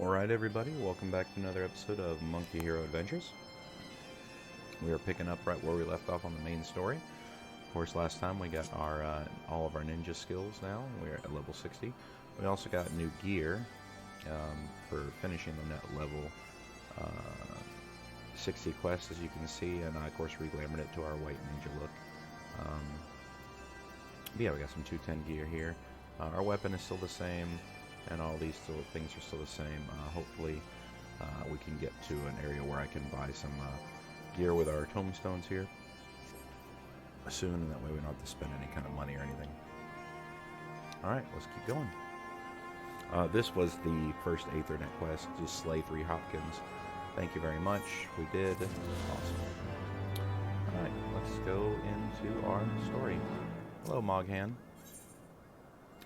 Alright everybody, welcome back to another episode of Monkey Hero Adventures. We are picking up right where we left off on the main story. Of course, last time we got our all of our ninja skills now. We're at level 60. We also got new gear for finishing the net level 60 quest, as you can see, and I of course reglamored it to our white ninja look. But yeah, we got some 210 gear here. Our weapon is still the same, and all these things are still the same. Hopefully we can get to an area where I can buy some gear with our tombstones here soon, and that way we don't have to spend any kind of money or anything. Alright, let's keep going. This was the first Aethernet quest, just slay 3 Hopkins. Thank you very much, we did. Awesome. Alright, let's go into our story. Hello, Moghan.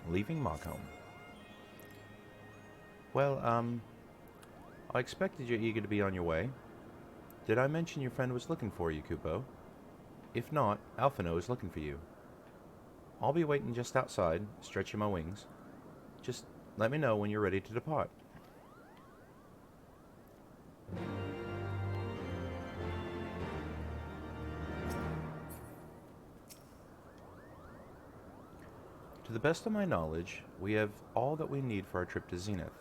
Leaving Moghome. Well, I expected you're eager to be on your way. Did I mention your friend was looking for you, Kupo? If not, Alphino is looking for you. I'll be waiting just outside, stretching my wings. Just let me know when you're ready to depart. To the best of my knowledge, we have all that we need for our trip to Zenith,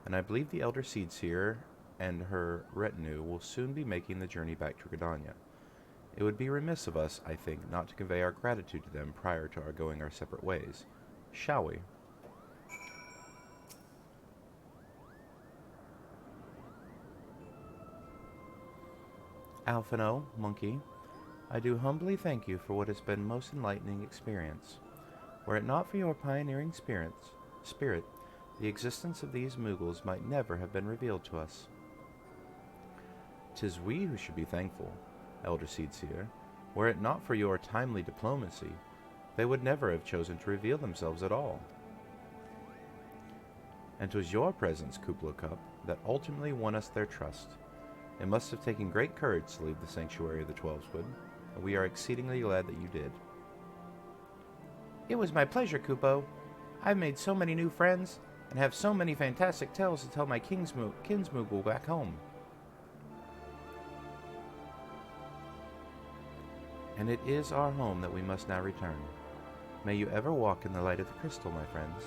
and I believe the Elder Seedseer and her retinue will soon be making the journey back to Gridania. It would be remiss of us, I think, not to convey our gratitude to them prior to our going our separate ways. Shall we? Alphino, Monkey, I do humbly thank you for what has been most enlightening experience. Were it not for your pioneering spirit, the existence of these Moogles might never have been revealed to us. 'Tis we who should be thankful, Elder Seedseer. Were it not for your timely diplomacy, they would never have chosen to reveal themselves at all. And 'twas your presence, Kuplo Cup, that ultimately won us their trust. It must have taken great courage to leave the sanctuary of the Twelveswood, and we are exceedingly glad that you did. It was my pleasure, Kupo. I've made so many new friends, and have so many fantastic tales to tell my kinsmoogle back home. And it is our home that we must now return. May you ever walk in the light of the crystal, my friends.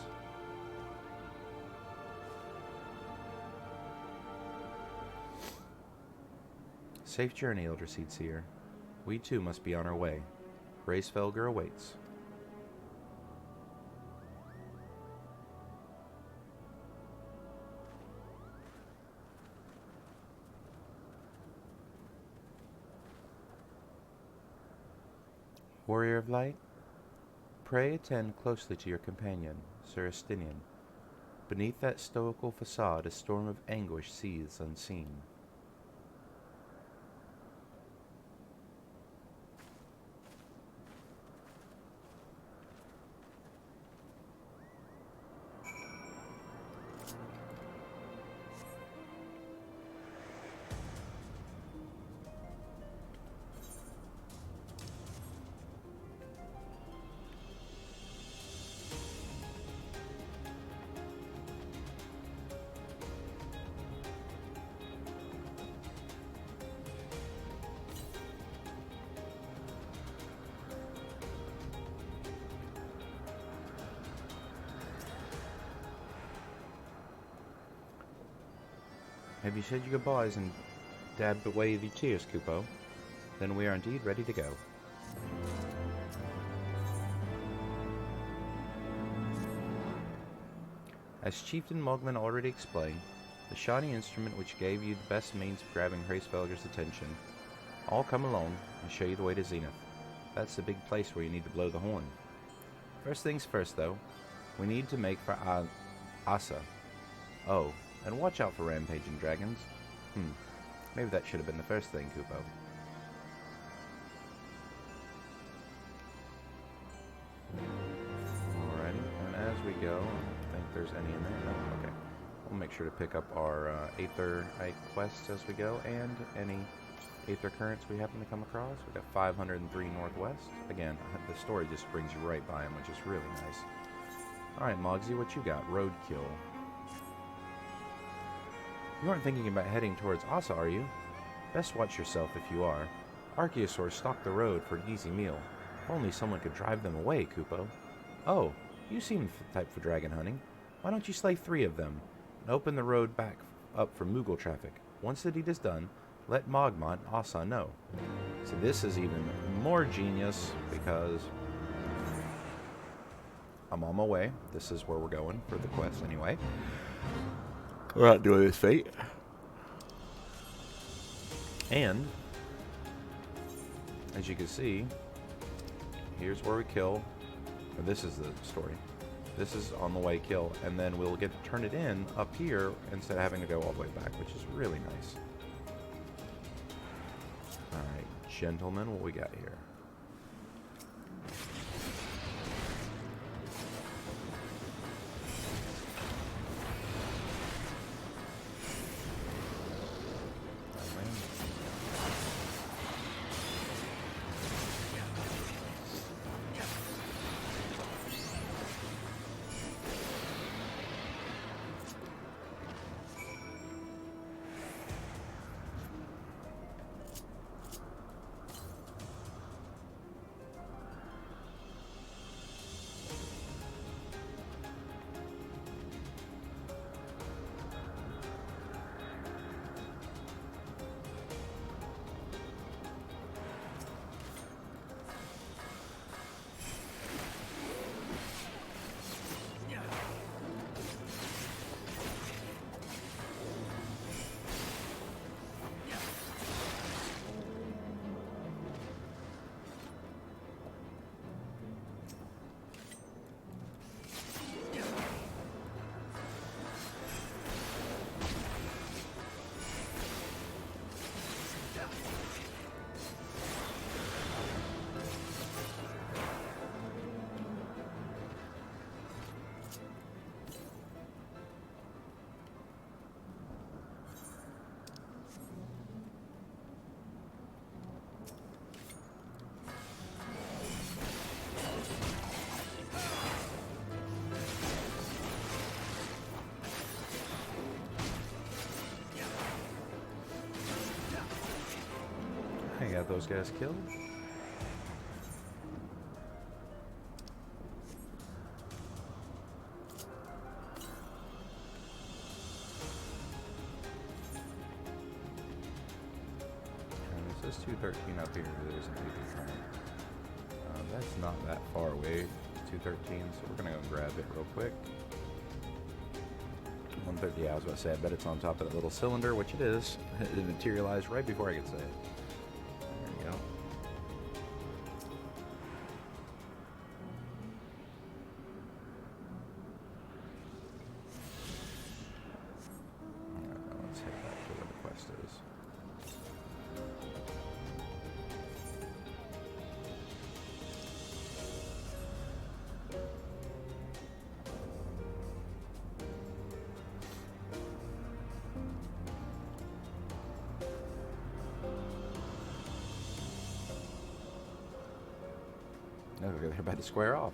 Safe journey, Elder Seedseer. We too must be on our way. Hraesvelgr awaits. Warrior of Light, pray attend closely to your companion, Sir Estinian. Beneath that stoical facade, a storm of anguish seethes unseen. Have you said your goodbyes and dabbed away the tears, Kupo? Then we are indeed ready to go. As Chieftain Moglen already explained, the shiny instrument which gave you the best means of grabbing Hraesvelgr's attention, I'll come along and show you the way to Zenith. That's the big place where you need to blow the horn. First things first, though, we need to make for Asa. Oh, and watch out for rampaging dragons. Maybe that should have been the first thing, Kupo. Alrighty, and as we go, I don't think there's any in there. No? Okay. We'll make sure to pick up our Aetherite quests as we go, and any Aether currents we happen to come across. We've got 503 Northwest. Again, the story just brings you right by them, which is really nice. Alright, Mogsy, what you got? Roadkill. You aren't thinking about heading towards Asa, are you? Best watch yourself if you are. Archaeosaurs stalk the road for an easy meal. If only someone could drive them away, Kupo. Oh, you seem the type for dragon hunting. Why don't you slay 3 of them and open the road back up for Moogle traffic? Once the deed is done, let Mogmont and Asa know. So this is even more genius because I'm on my way. This is where we're going for the quest anyway. We're not doing this fate. And as you can see, here's where we kill. Or this is the story. This is on the way kill, and then we'll get to turn it in up here instead of having to go all the way back, which is really nice. Alright, gentlemen, what we got here? I got those guys killed. And it says 213 up here. There's a big that's not that far away. 213, so we're gonna go grab it real quick. 130. Yeah, I was about to say. I bet it's on top of that little cylinder, which it is. It materialized right before I could say it. There we go. Alright, now let's head back to where the quest is. No, they're about to square off.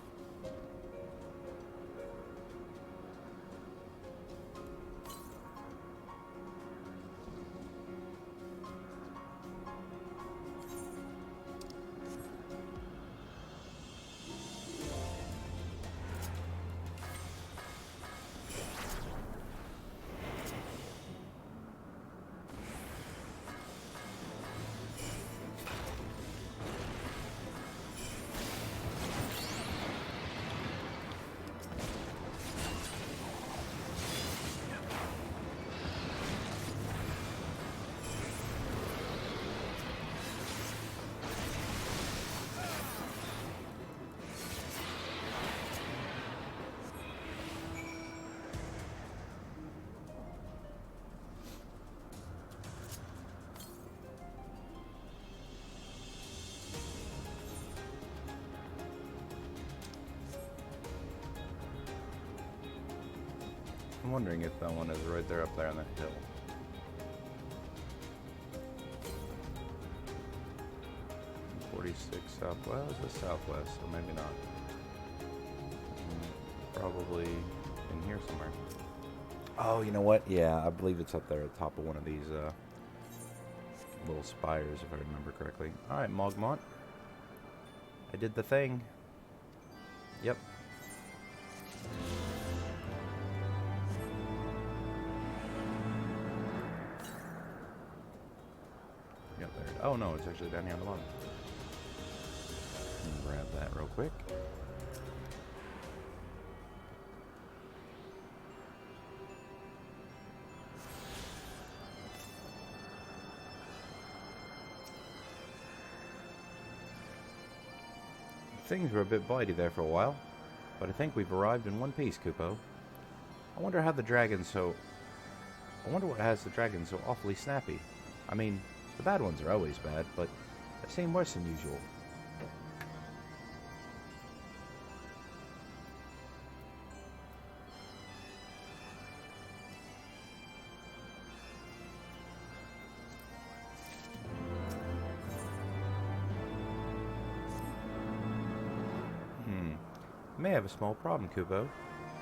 I'm wondering if that one is right there up there on that hill. Southwest, the southwest, so maybe not. Probably in here somewhere. Oh, you know what? Yeah, I believe it's up there at the top of one of these little spires, if I remember correctly. Alright, Mogmont. I did the thing. Yep. Yep, there. Oh, no, it's actually down here on the bottom. Grab that real quick. Things were a bit blighty there for a while, but I think we've arrived in one piece, Kupo. I wonder what has the dragon so awfully snappy. I mean, the bad ones are always bad, but they seem worse than usual. May have a small problem, Kubo.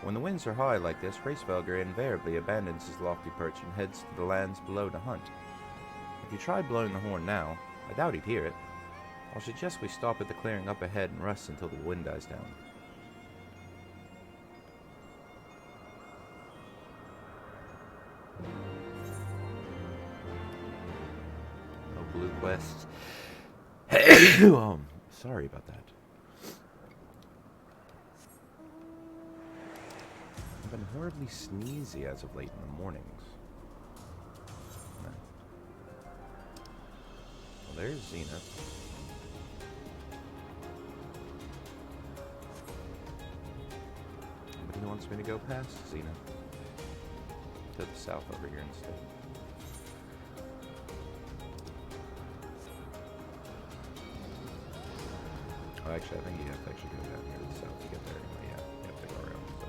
When the winds are high like this, Hraesvelgr invariably abandons his lofty perch and heads to the lands below to hunt. If you try blowing the horn now, I doubt he'd hear it. I'll suggest we stop at the clearing up ahead and rest until the wind dies down. No blue quests. Sorry about that. I've been horribly sneezy as of late in the mornings. No. Well, there's Zenith. Anybody who wants me to go past Zenith? To the south over here instead. Oh, actually, I think you have to actually go down here to the south to get there anyway. Yeah, you have to go around. So.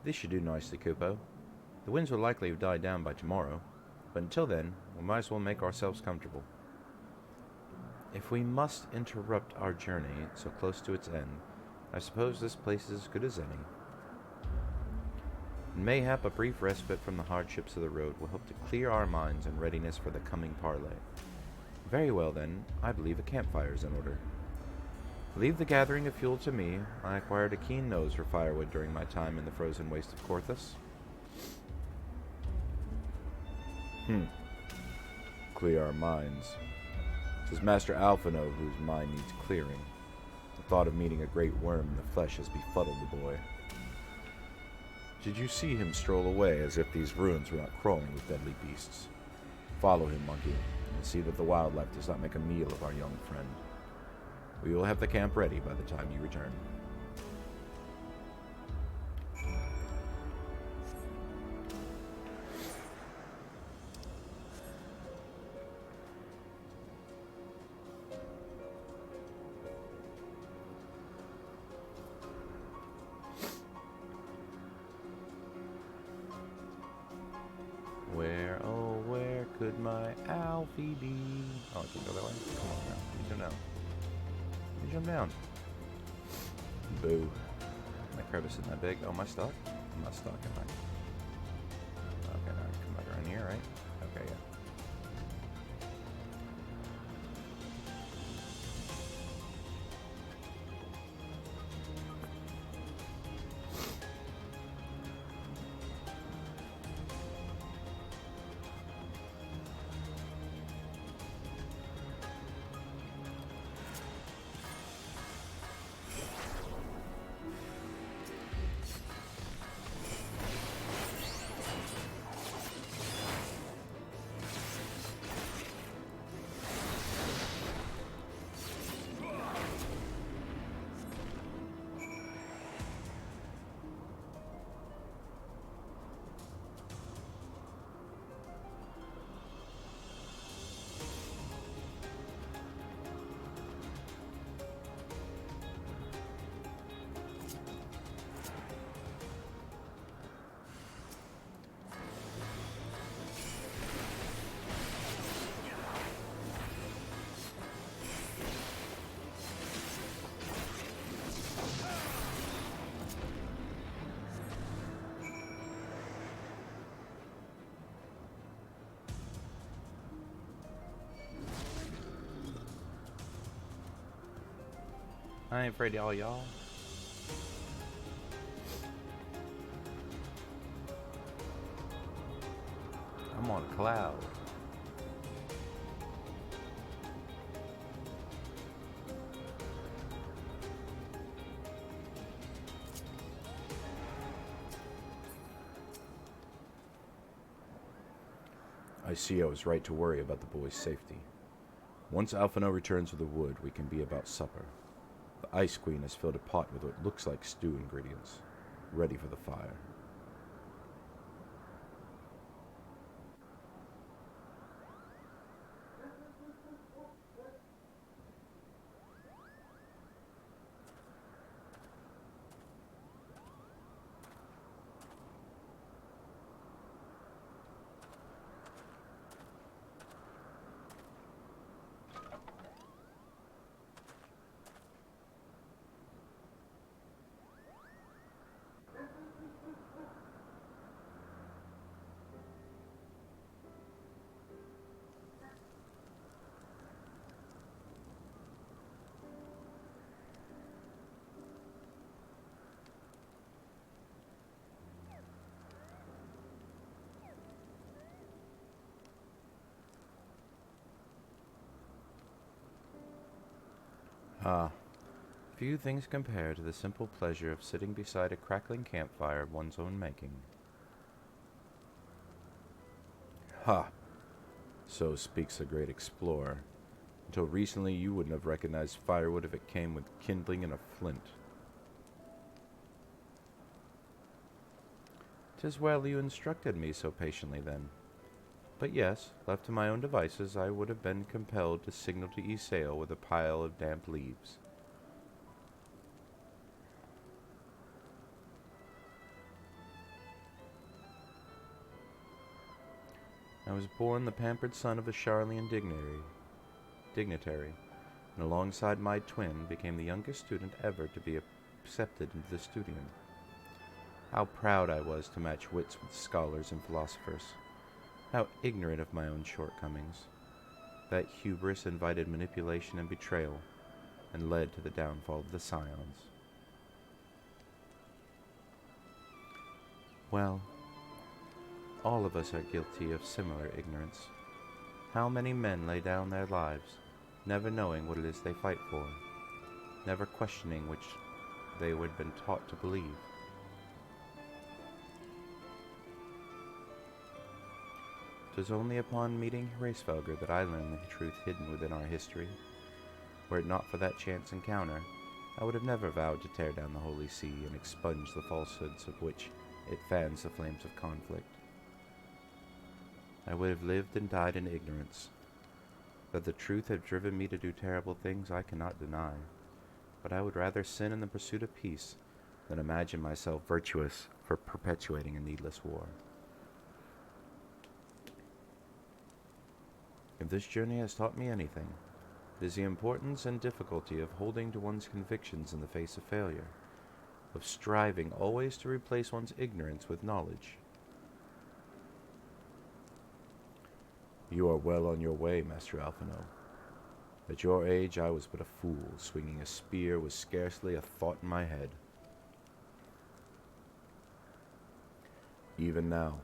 This should do nicely, Kupo. The winds will likely have died down by tomorrow, but until then, we might as well make ourselves comfortable. If we must interrupt our journey so close to its end, I suppose this place is as good as any. Mayhap a brief respite from the hardships of the road will help to clear our minds in readiness for the coming parley. Very well then, I believe a campfire is in order. Leave the gathering of fuel to me. I acquired a keen nose for firewood during my time in the frozen waste of Korthus. Clear our minds. 'Tis Master Alphino whose mind needs clearing. The thought of meeting a great wyrm in the flesh has befuddled the boy. Did you see him stroll away as if these ruins were not crawling with deadly beasts? Follow him, monkey, and see that the wildlife does not make a meal of our young friend. We will have the camp ready by the time you return. Where, oh, where could my Alfie be? Oh, I can go that way? Come on now. Please jump down. Please jump down. Boo. My crevice isn't that big. Oh, am I stuck? I'm not stuck, am I? Okay, now I can come back around here, right? Okay, yeah. I ain't afraid of y'all. I'm on a cloud. I see I was right to worry about the boy's safety. Once Alphino returns with the wood, we can be about supper. The Ice Queen has filled a pot with what looks like stew ingredients, ready for the fire. Ah, few things compare to the simple pleasure of sitting beside a crackling campfire of one's own making. Ha! So speaks a great explorer. Until recently you wouldn't have recognized firewood if it came with kindling and a flint. 'Tis well you instructed me so patiently then. But yes, left to my own devices, I would have been compelled to signal to Isail with a pile of damp leaves. I was born the pampered son of a Charlian dignitary, and alongside my twin became the youngest student ever to be accepted into the studium. How proud I was to match wits with scholars and philosophers. How ignorant of my own shortcomings. That hubris invited manipulation and betrayal, and led to the downfall of the Scions. Well, all of us are guilty of similar ignorance. How many men lay down their lives, never knowing what it is they fight for, never questioning which they would have been taught to believe. 'Twas only upon meeting Hraesvelgr that I learned the truth hidden within our history. Were it not for that chance encounter, I would have never vowed to tear down the Holy See and expunge the falsehoods of which it fans the flames of conflict. I would have lived and died in ignorance. That the truth had driven me to do terrible things I cannot deny, but I would rather sin in the pursuit of peace than imagine myself virtuous for perpetuating a needless war. If this journey has taught me anything, it is the importance and difficulty of holding to one's convictions in the face of failure, of striving always to replace one's ignorance with knowledge. You are well on your way, Master Alphino. At your age I was but a fool, swinging a spear with scarcely a thought in my head. Even now,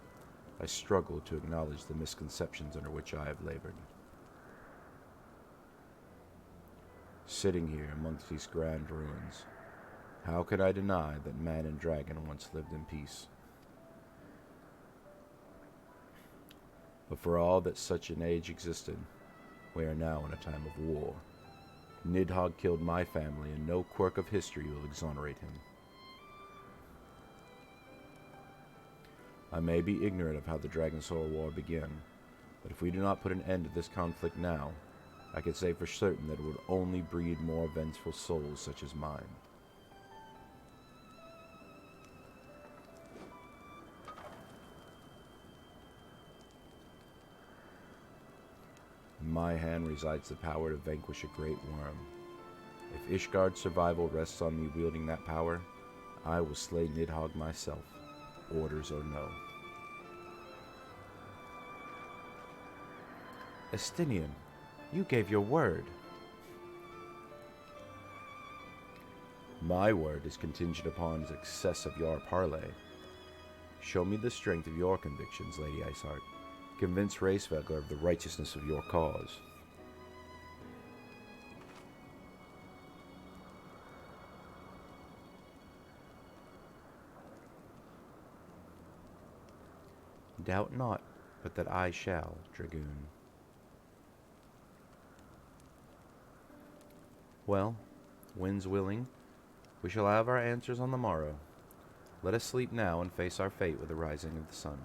I struggle to acknowledge the misconceptions under which I have labored. Sitting here amongst these grand ruins, how could I deny that man and dragon once lived in peace? But for all that such an age existed, we are now in a time of war. Nidhogg killed my family, and no quirk of history will exonerate him. I may be ignorant of how the Dragonsaur War began, but if we do not put an end to this conflict now, I can say for certain that it would only breed more vengeful souls such as mine. In my hand resides the power to vanquish a great wyrm. If Ishgard's survival rests on me wielding that power, I will slay Nidhogg myself, orders or no. Estinian, you gave your word. My word is contingent upon the success of your parley. Show me the strength of your convictions, Lady Iceheart. Convince Hraesvelgr of the righteousness of your cause. Doubt not, but that I shall, Dragoon. Well, winds willing, we shall have our answers on the morrow. Let us sleep now and face our fate with the rising of the sun.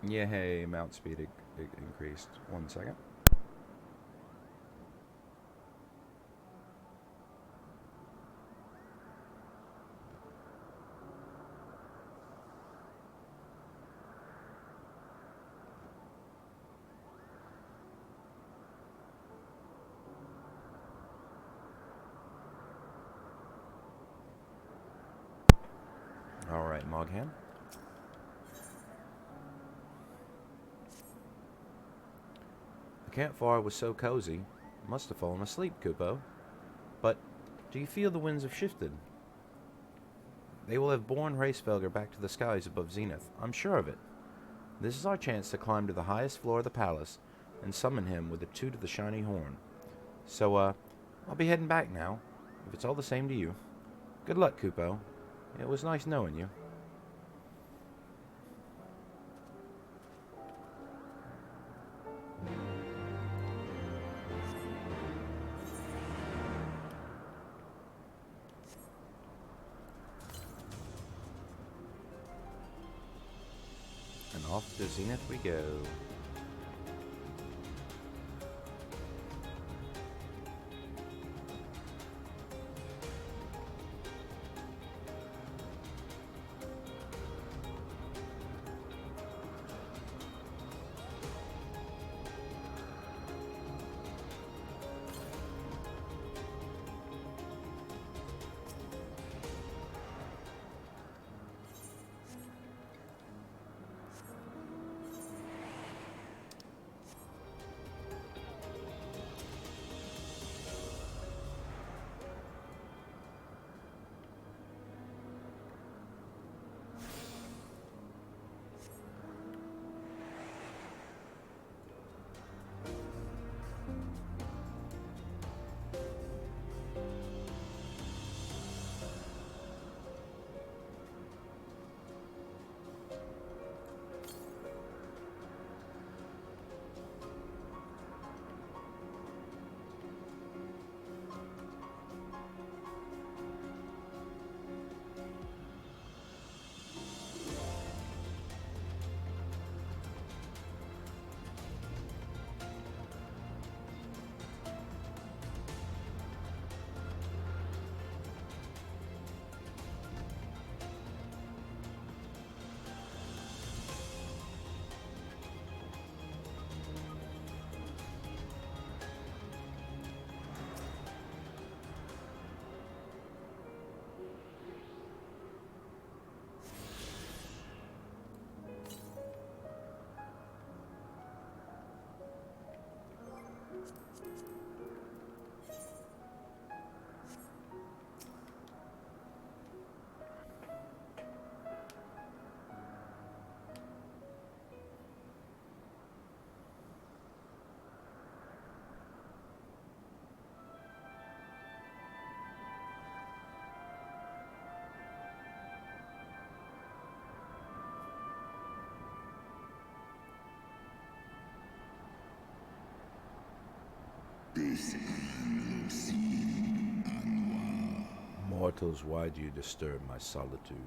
Yeah, hey, mount speed increased. 1 second. Alright, Moghan. The campfire was so cozy, must have fallen asleep, Kupo. But do you feel the winds have shifted? They will have borne Hraesvelgr back to the skies above Zenith. I'm sure of it. This is our chance to climb to the highest floor of the palace and summon him with a toot of the shiny horn. So, I'll be heading back now, if it's all the same to you. Good luck, Kupo. It was nice knowing you. And off to Zenith we go. Mortals, why do you disturb my solitude?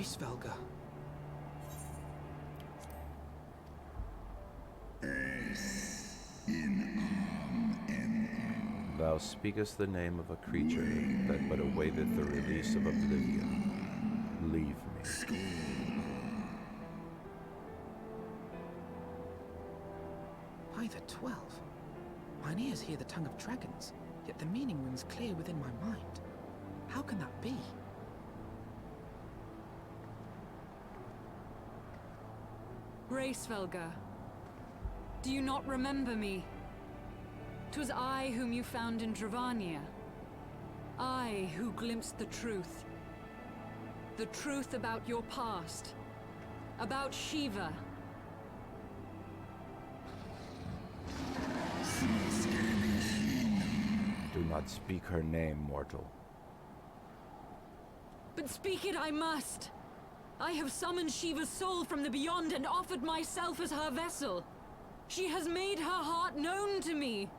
Hraesvelgr. Thou speakest the name of a creature that but awaiteth the release of oblivion. Leave me. By the 12. Mine ears hear the tongue of dragons, yet the meaning rings clear within my mind. How can that be? Hraesvelgr, do you not remember me? 'Twas I whom you found in Dravania. I who glimpsed the truth. The truth about your past. About Shiva. Do not speak her name, mortal. But speak it I must. I have summoned Shiva's soul from the beyond and offered myself as her vessel. She has made her heart known to me.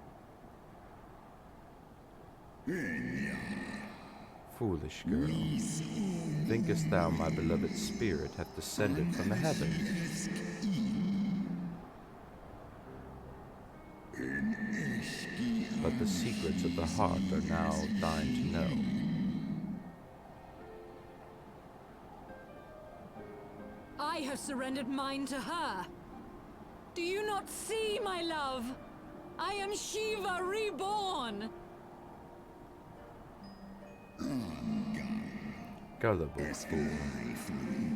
Foolish girl, thinkest thou my beloved spirit hath descended from the heavens? But the secrets of the heart are now thine to know. I have surrendered mine to her. Do you not see, my love? I am Shiva reborn. Gullible fool,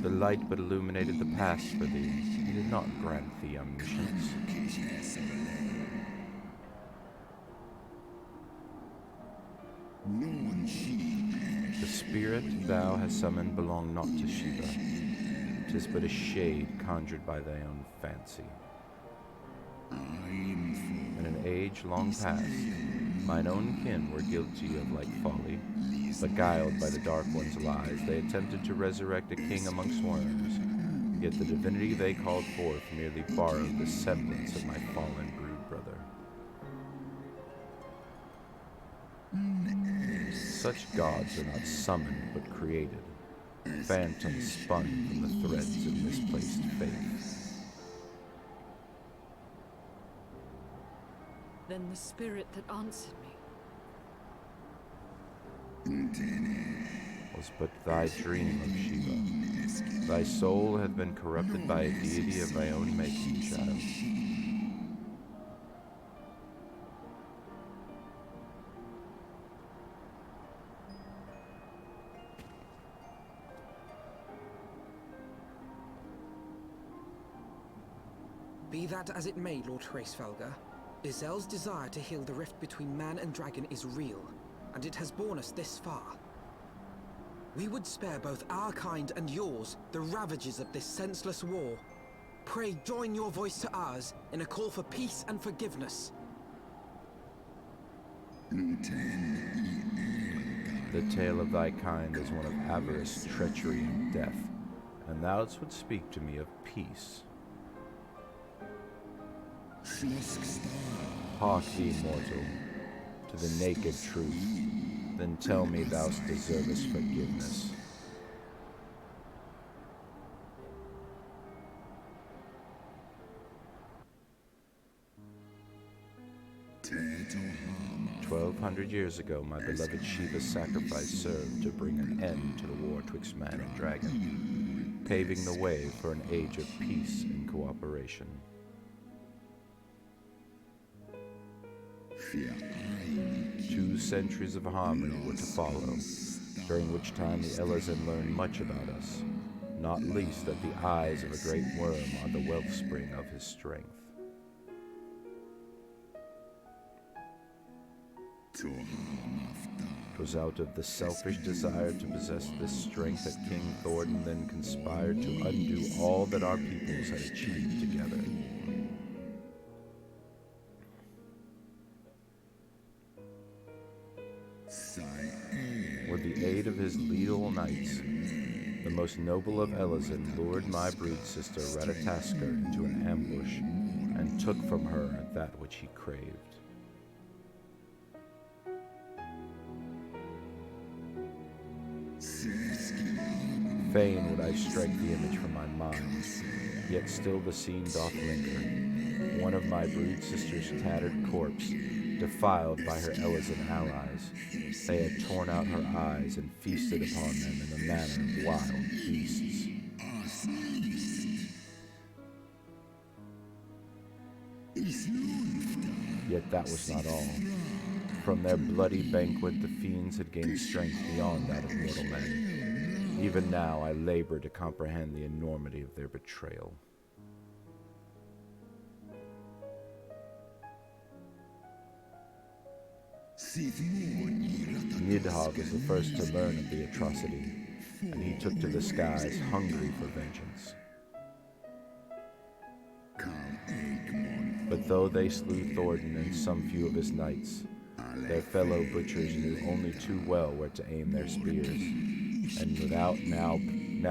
the light but illuminated the past for thee. He did not grant thee omniscience. The spirit thou hast summoned belonged not to Shiva. 'Tis but a shade conjured by thy own fancy. In an age long past, mine own kin were guilty of like folly. Beguiled by the Dark One's lies, they attempted to resurrect a king amongst worms. Yet the divinity they called forth merely borrowed the semblance of my fallen brood brother. Such gods are not summoned but created, phantoms spun from the threads of misplaced faith. Then the spirit that answered me. Was but thy dream of Shiva. Thy soul hath been corrupted by a deity of thy own making, child. 'Be that as it may, Lord Hraesvelgr, Izel's desire to heal the rift between man and dragon is real, and it has borne us this far. We would spare both our kind and yours the ravages of this senseless war. Pray join your voice to ours in a call for peace and forgiveness. The tale of thy kind is one of avarice, treachery, and death, and thou wouldst speak to me of peace. Hark thee, mortal, to the naked truth, then tell me thou deservest forgiveness. "1,200 years ago, my beloved Shiva's sacrifice served to bring an end to the war twixt man and dragon, paving the way for an age of peace and cooperation. 2 centuries of harmony were to follow, during which time the Elezen learned much about us, not least that the eyes of a great worm are the wellspring of his strength. 'Twas out of the selfish desire to possess this strength that King Thornton then conspired to undo all that our peoples had achieved together. With the aid of his leal knights, the most noble of Elezen lured my brood sister Ratatoskr into an ambush and took from her that which he craved. Fain would I strike the image from my mind, yet still the scene doth linger. One of my brood sister's tattered corpse, defiled by her Elysian allies. They had torn out her eyes and feasted upon them in the manner of wild beasts. Yet that was not all. From their bloody banquet the fiends had gained strength beyond that of mortal men. Even now I labor to comprehend the enormity of their betrayal. Nidhogg was the first to learn of the atrocity, and he took to the skies hungry for vengeance. But though they slew Thordan and some few of his knights, their fellow butchers knew only too well where to aim their spears, and without now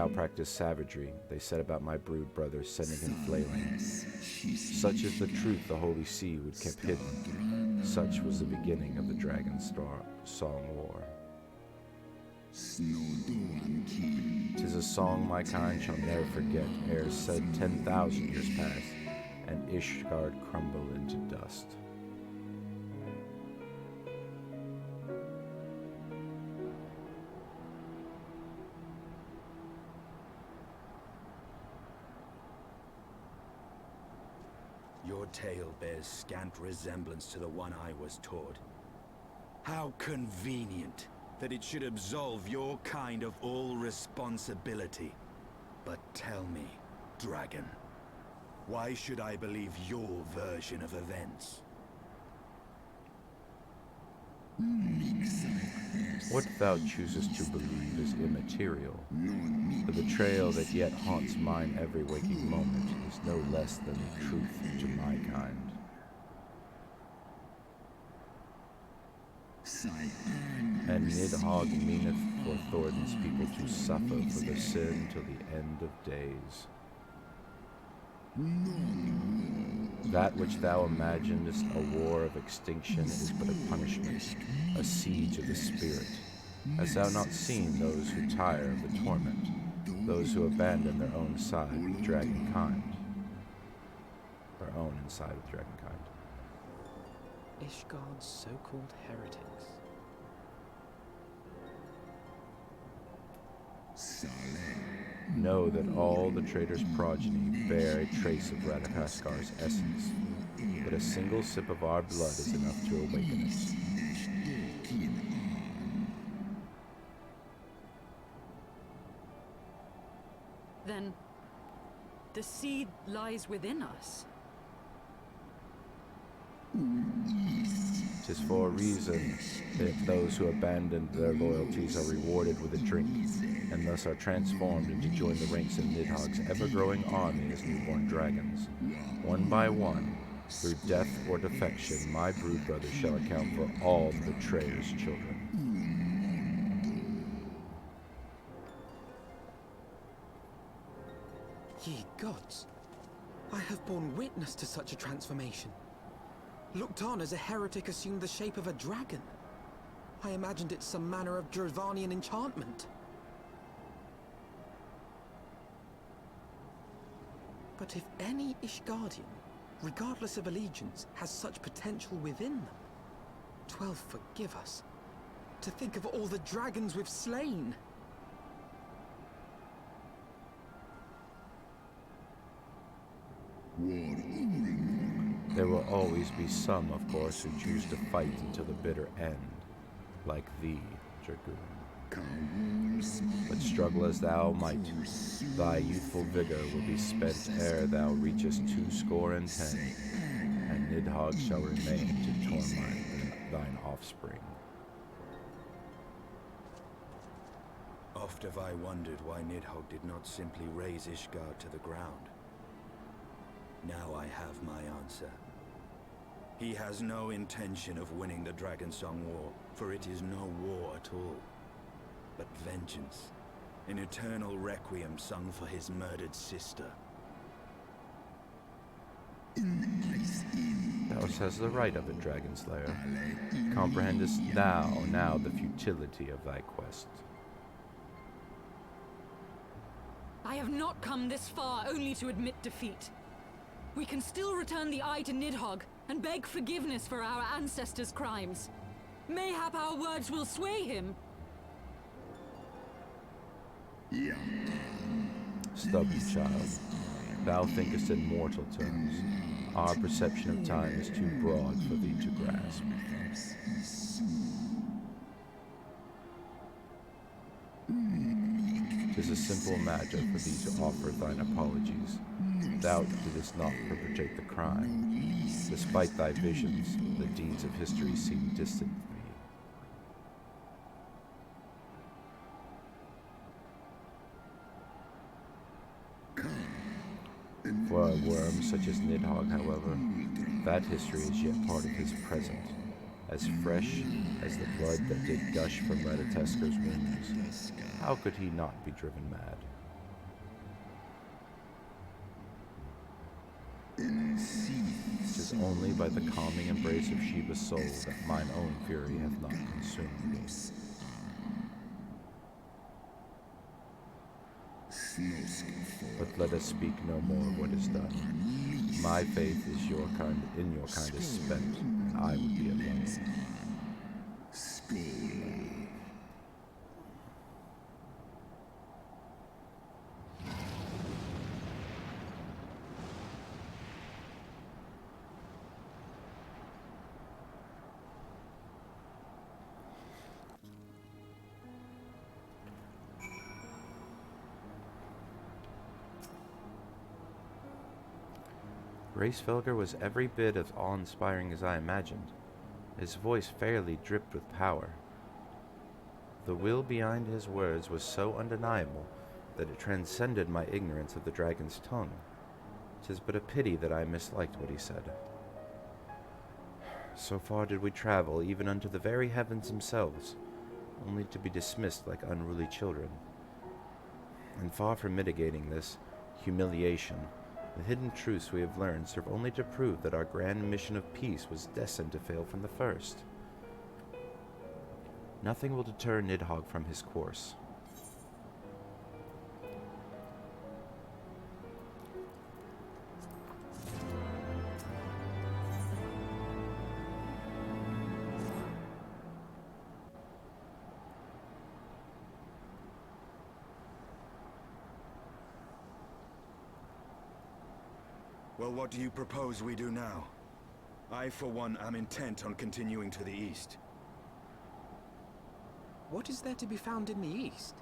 practiced savagery, they set about my brood brothers, sending him flailing. Such is the truth the Holy See would keep hidden. Such was the beginning of the Dragon Song War. 'Tis a song my kind shall never forget, ere said 10,000 years pass, and Ishgard crumble into dust. Your tale bears scant resemblance to the one I was taught. How convenient that it should absolve your kind of all responsibility. But tell me, dragon, why should I believe your version of events? What thou choosest to believe is immaterial. The betrayal that yet haunts mine every waking moment is no less than the truth to my kind. And Nidhogg meaneth for Thordan's people to suffer for their sin till the end of days. That which thou imaginest a war of extinction is but a punishment, a siege of the spirit. Hast thou not seen those who tire of the torment, those who abandon their own side with dragonkind? Their own inside of dragonkind. Ishgard's so-called heretics. Know that all the traitor's progeny bear a trace of Radagastgar's essence, but a single sip of our blood is enough to awaken it. Then, the seed lies within us. 'Tis for a reason that those who abandoned their loyalties are rewarded with a drink, and thus are transformed into join the ranks of Nidhogg's ever-growing army as newborn dragons. One by one, through death or defection, my brood brothers shall account for all the betrayer's children. Ye gods, I have borne witness to such a transformation. Looked on as a heretic assumed the shape of a dragon. I imagined it some manner of Dravanian enchantment. But if any Ishgardian, regardless of allegiance, has such potential within them, 12 forgive us. To think of all the dragons we've slain! There will always be some, of course, who choose to fight until the bitter end, like thee, Dragoon. But struggle as thou might, thy youthful vigor will be spent ere thou reachest 210, and Nidhogg shall remain to torment thine offspring. Oft have I wondered why Nidhogg did not simply raze Ishgard to the ground. Now I have my answer. He has no intention of winning the Dragonsong War, for it is no war at all, but vengeance, an eternal requiem sung for his murdered sister. Thou hast the right of it, Dragonslayer. Comprehendest thou now the futility of thy quest? I have not come this far only to admit defeat. We can still return the eye to Nidhogg and beg forgiveness for our ancestors' crimes. Mayhap our words will sway him. Stubborn child, thou thinkest in mortal terms. Our perception of time is too broad for thee to grasp. 'Tis a simple matter for thee to offer thine apologies. Thou didst not perpetrate the crime. Despite thy visions, the deeds of history seem distant to thee. For a worm such as Nidhogg, however, that history is yet part of his present, as fresh as the blood that did gush from Raditesker's wounds. How could he not be driven mad? Tis only by the calming embrace of Sheba's soul that mine own fury hath not consumed me. But let us speak no more of what is done. My faith is in your kind is spent, and I would be alone. Hraesvelgr was every bit as awe-inspiring as I imagined. His voice fairly dripped with power. The will behind his words was so undeniable that it transcended my ignorance of the dragon's tongue. 'Tis but a pity that I misliked what he said. So far did we travel, even unto the very heavens themselves, only to be dismissed like unruly children. And far from mitigating this humiliation, the hidden truths we have learned serve only to prove that our grand mission of peace was destined to fail from the first. Nothing will deter Nidhogg from his course. Well, what do you propose we do now? I, for one, am intent on continuing to the east. What is there to be found in the east?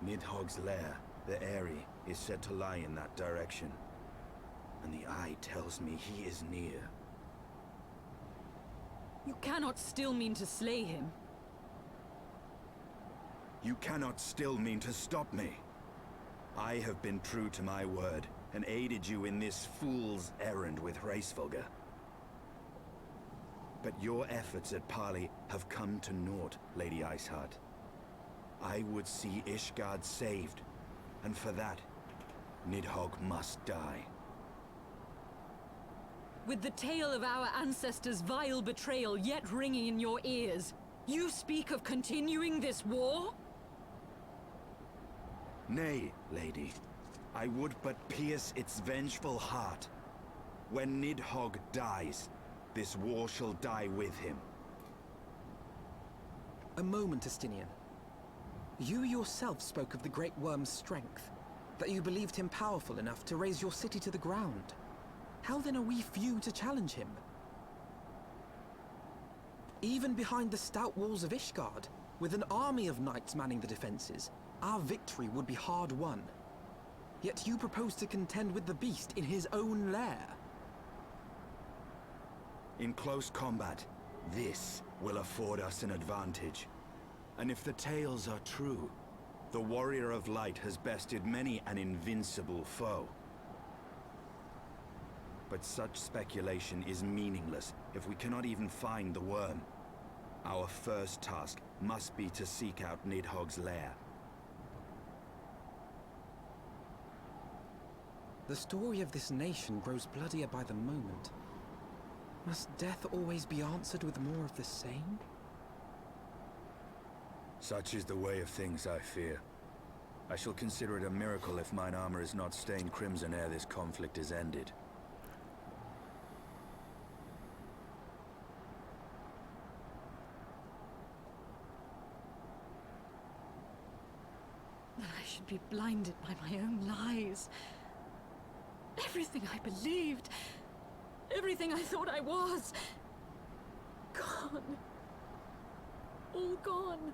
Nidhogg's lair, the Eyrie, is said to lie in that direction. And the eye tells me he is near. You cannot still mean to slay him. You cannot still mean to stop me. I have been true to my word, and aided you in this fool's errand with Hraesvelgr. But your efforts at parley have come to naught, Lady Iceheart. I would see Ishgard saved, and for that, Nidhogg must die. With the tale of our ancestors' vile betrayal yet ringing in your ears, you speak of continuing this war? Nay, lady. I would but pierce its vengeful heart. When Nidhogg dies, this war shall die with him. A moment, Estinian. You yourself spoke of the Great Worm's strength, that you believed him powerful enough to raise your city to the ground. How then are we few to challenge him? Even behind the stout walls of Ishgard, with an army of knights manning the defenses, our victory would be hard won. Yet you propose to contend with the beast in his own lair. In close combat, this will afford us an advantage. And if the tales are true, the Warrior of Light has bested many an invincible foe. But such speculation is meaningless if we cannot even find the worm. Our first task must be to seek out Nidhogg's lair. The story of this nation grows bloodier by the moment. Must death always be answered with more of the same? Such is the way of things, I fear. I shall consider it a miracle if mine armor is not stained crimson ere this conflict is ended. That I should be blinded by my own lies. Everything I believed, everything I thought I was, gone. All gone.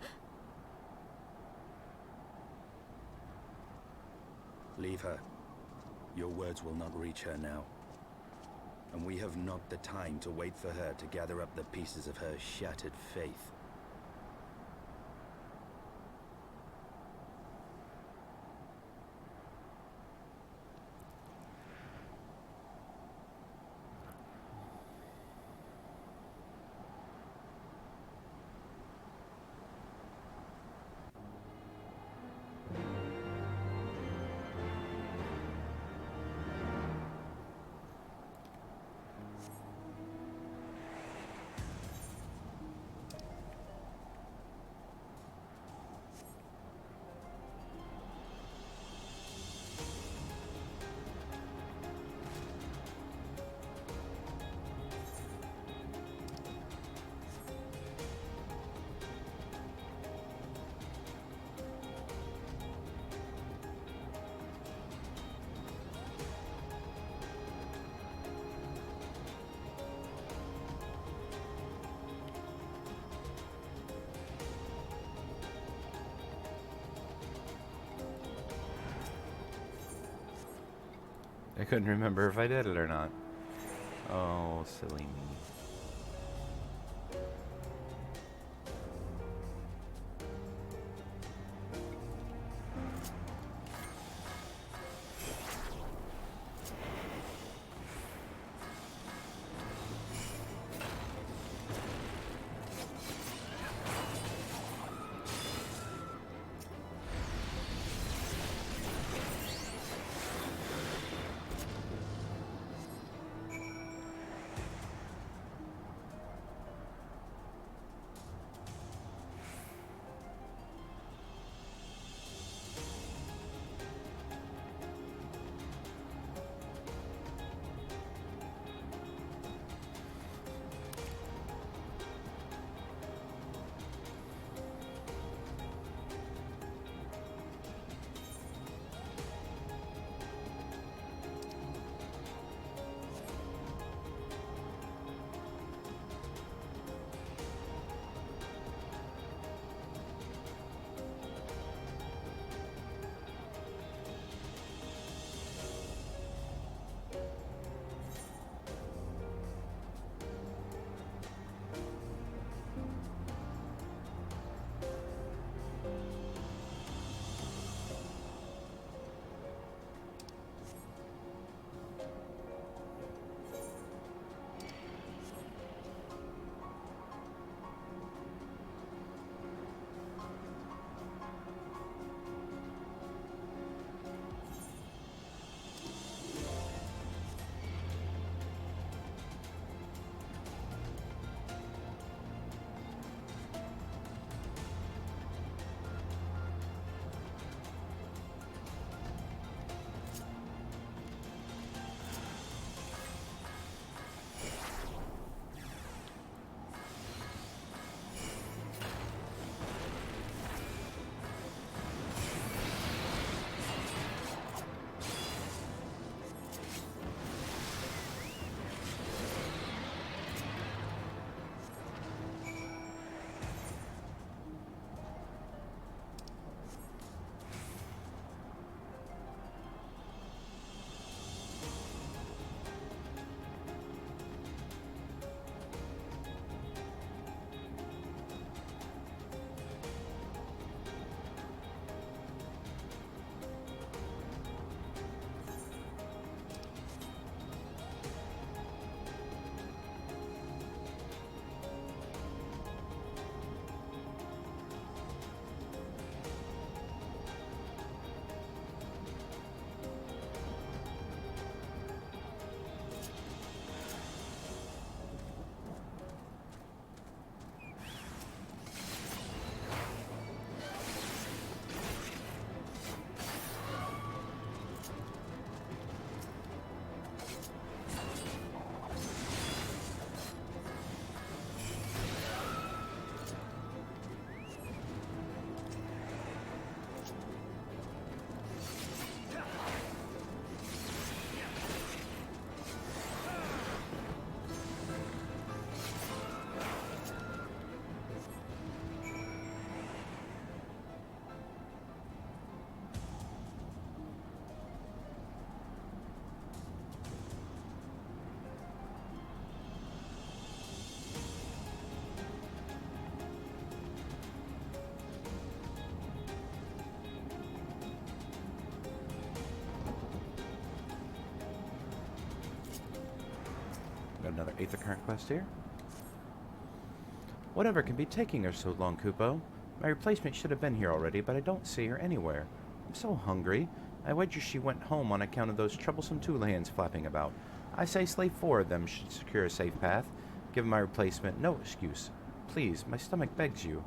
Leave her. Your words will not reach her now. And we have not the time to wait for her to gather up the pieces of her shattered faith. I couldn't remember if I did it or not. Oh, silly me. Got another Aether Current quest here. Whatever can be taking her so long, Kupo? My replacement should have been here already, but I don't see her anywhere. I'm so hungry. I wager she went home on account of those troublesome Tulahans flapping about. I say slave 4 of them should secure a safe path. Give my replacement no excuse. Please, my stomach begs you.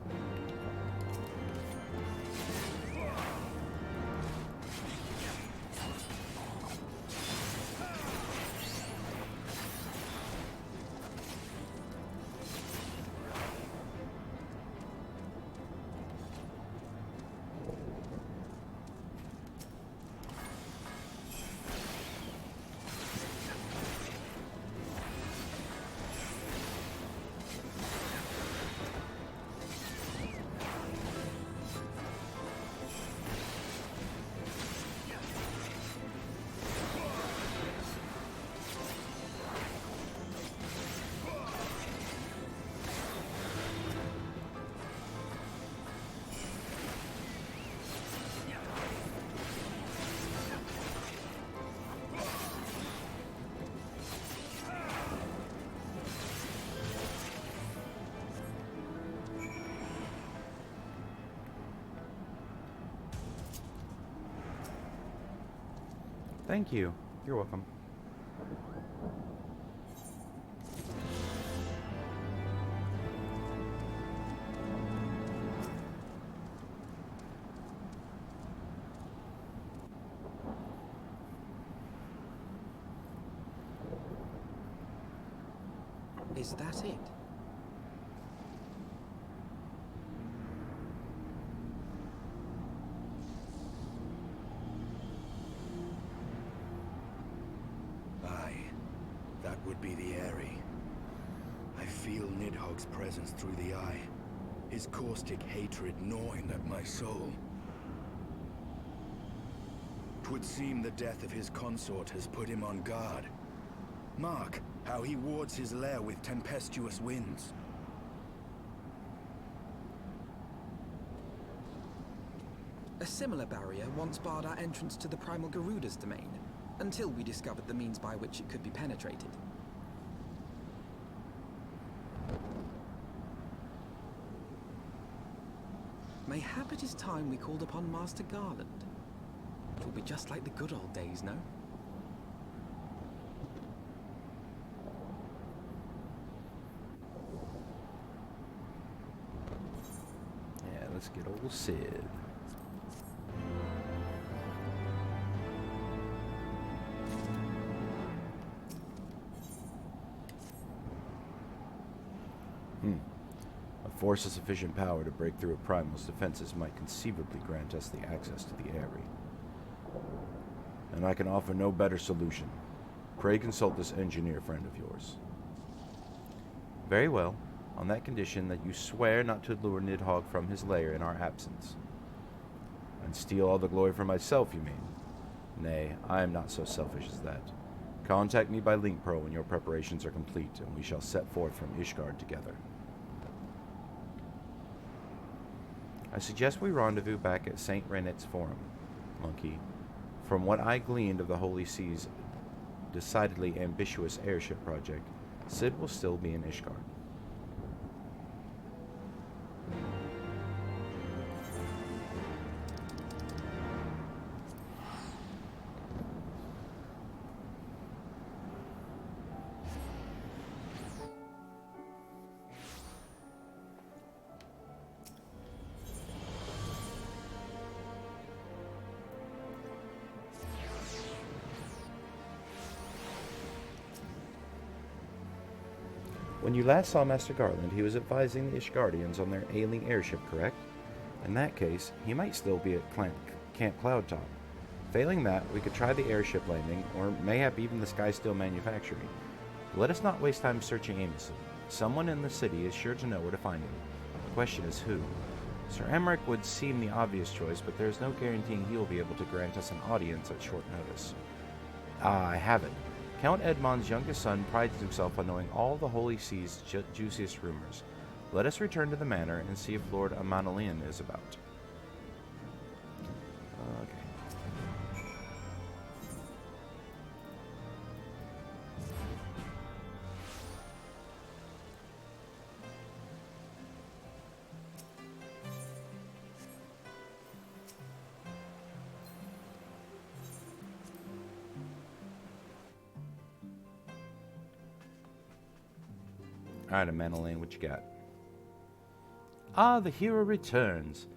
Thank you. You're welcome. Is that it? That would be the Eyrie. I feel Nidhogg's presence through the eye, his caustic hatred gnawing at my soul. 'Twould seem the death of his consort has put him on guard. Mark how he wards his lair with tempestuous winds. A similar barrier once barred our entrance to the primal Garuda's domain, until we discovered the means by which it could be penetrated. Mayhap it is time we called upon Master Garland. It will be just like the good old days, no? Yeah, let's get old Sid. A force of sufficient power to break through a primal's defenses might conceivably grant us the access to the Eyrie. And I can offer no better solution. Pray consult this engineer friend of yours. Very well, on that condition that you swear not to lure Nidhogg from his lair in our absence. And steal all the glory for myself, you mean? Nay, I am not so selfish as that. Contact me by Link Pro when your preparations are complete, and we shall set forth from Ishgard together. I suggest we rendezvous back at St. Renet's Forum, Monkey. From what I gleaned of the Holy Sea's decidedly ambitious airship project, Sid will still be in Ishgard. When you last saw Master Garland, he was advising the Ishgardians on their ailing airship, correct? In that case, he might still be at Camp Cloudtop. Failing that, we could try the airship landing, or mayhap even the Skysteel manufacturing. Let us not waste time searching aimlessly. Someone in the city is sure to know where to find him. The question is who. Sir Emmerich would seem the obvious choice, but there is no guaranteeing he will be able to grant us an audience at short notice. Ah, I have it. Count Edmond's youngest son prides himself on knowing all the Holy Sea's juiciest rumors. Let us return to the manor and see if Lord Amanolian is about. Okay. Alright, Amanda Lane, what you got? Ah, the hero returns.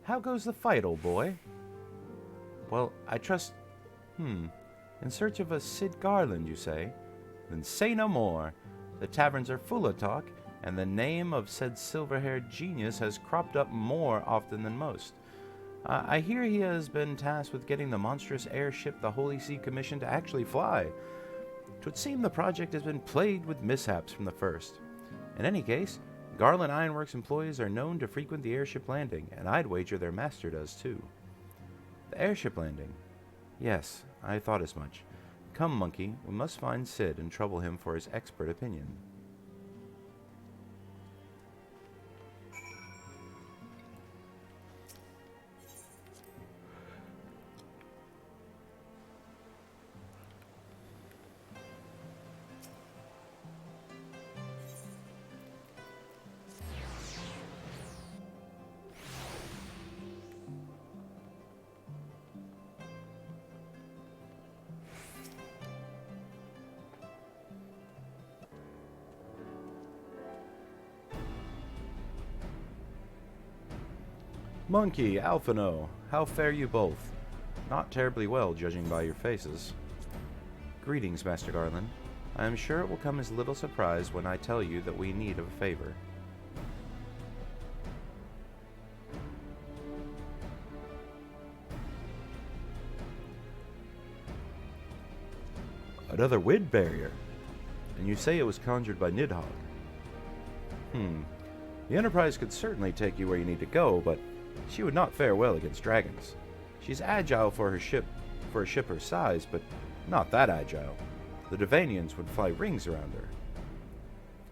How goes the fight, old boy? Well, I trust... In search of a Sid Garland, you say? Then say no more. The taverns are full of talk, and the name of said silver-haired genius has cropped up more often than most. I hear he has been tasked with getting the monstrous airship the Holy See commissioned to actually fly. 'Twould seem the project has been plagued with mishaps from the first. In any case, Garland Ironworks employees are known to frequent the airship landing, and I'd wager their master does too. The airship landing? Yes, I thought as much. Come, monkey, we must find Sid and trouble him for his expert opinion. Monkey, Alphino, how fare you both? Not terribly well, judging by your faces. Greetings, Master Garland. I am sure it will come as little surprise when I tell you that we need a favor. Another wind barrier? And you say it was conjured by Nidhogg? The Enterprise could certainly take you where you need to go, but she would not fare well against dragons. She's agile for a ship her size, but not that agile. The Devanians would fly rings around her.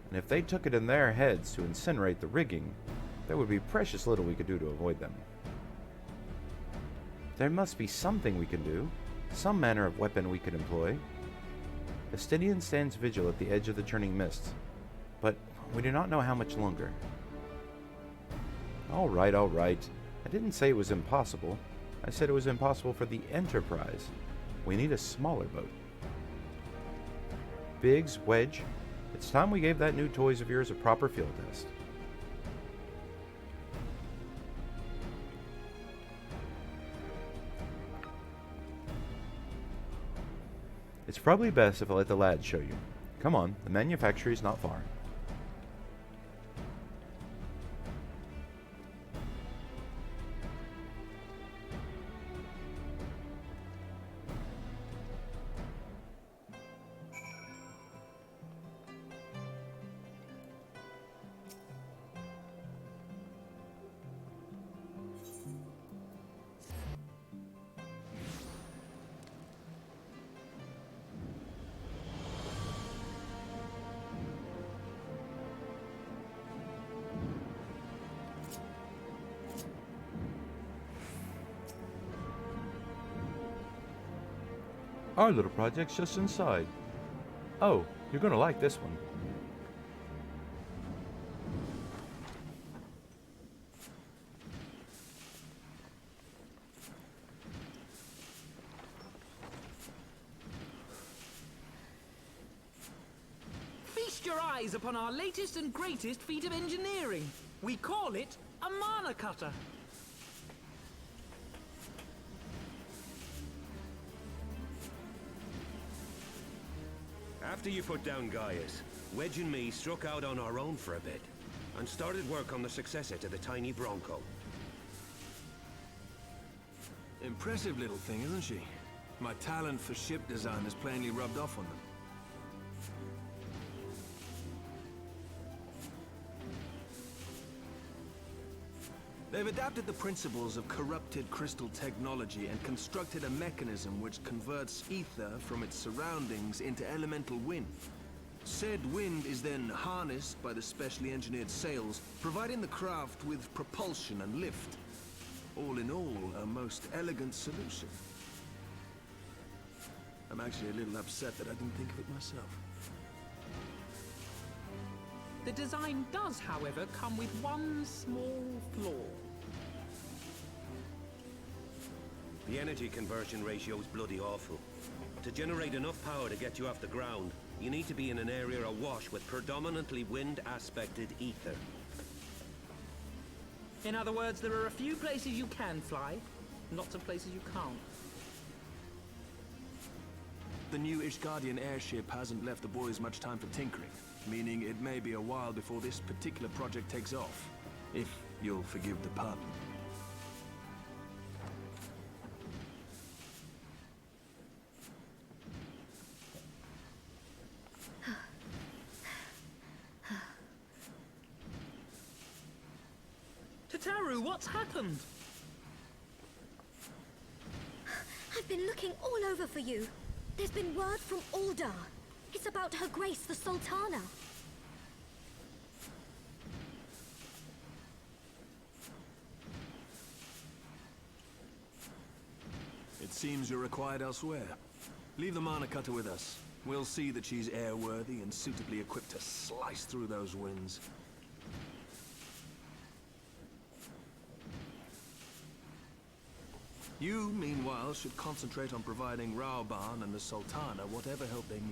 And if they took it in their heads to incinerate the rigging, there would be precious little we could do to avoid them. There must be something we can do, some manner of weapon we could employ. Vestidian stands vigil at the edge of the churning mists, but we do not know how much longer. All right. I didn't say it was impossible. I said it was impossible for the Enterprise. We need a smaller boat. Biggs, Wedge, it's time we gave that new toys of yours a proper field test. It's probably best if I let the lads show you. Come on, the manufactory is not far. Our little project's just inside. Oh, you're gonna like this one. Feast your eyes upon our latest and greatest feat of engineering. We call it a mana cutter. After you put down Gaius, Wedge and me struck out on our own for a bit, and started work on the successor to the tiny Bronco. Impressive little thing, isn't she? My talent for ship design has plainly rubbed off on them. They've adapted the principles of corrupted crystal technology and constructed a mechanism which converts ether from its surroundings into elemental wind. Said wind is then harnessed by the specially engineered sails, providing the craft with propulsion and lift. All in all, a most elegant solution. I'm actually a little upset that I didn't think of it myself. The design does, however, come with one small flaw. The energy conversion ratio is bloody awful. To generate enough power to get you off the ground, you need to be in an area awash with predominantly wind-aspected ether. In other words, there are a few places you can fly, lots of places you can't. The new Ishgardian airship hasn't left the boys much time for tinkering, meaning it may be a while before this particular project takes off. If you'll forgive the pun. Tataru, what's happened? I've been looking all over for you. There's been word from Aldar. It's about Her Grace, the Sultana. It seems you're required elsewhere. Leave the Mana Cutter with us. We'll see that she's airworthy and suitably equipped to slice through those winds. You, meanwhile, should concentrate on providing Raoban and the Sultana whatever help they need.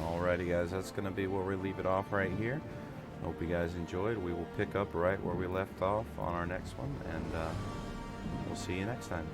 Alrighty guys, that's going to be where we leave it off right here. Hope you guys enjoyed. We will pick up right where we left off on our next one, and we'll see you next time.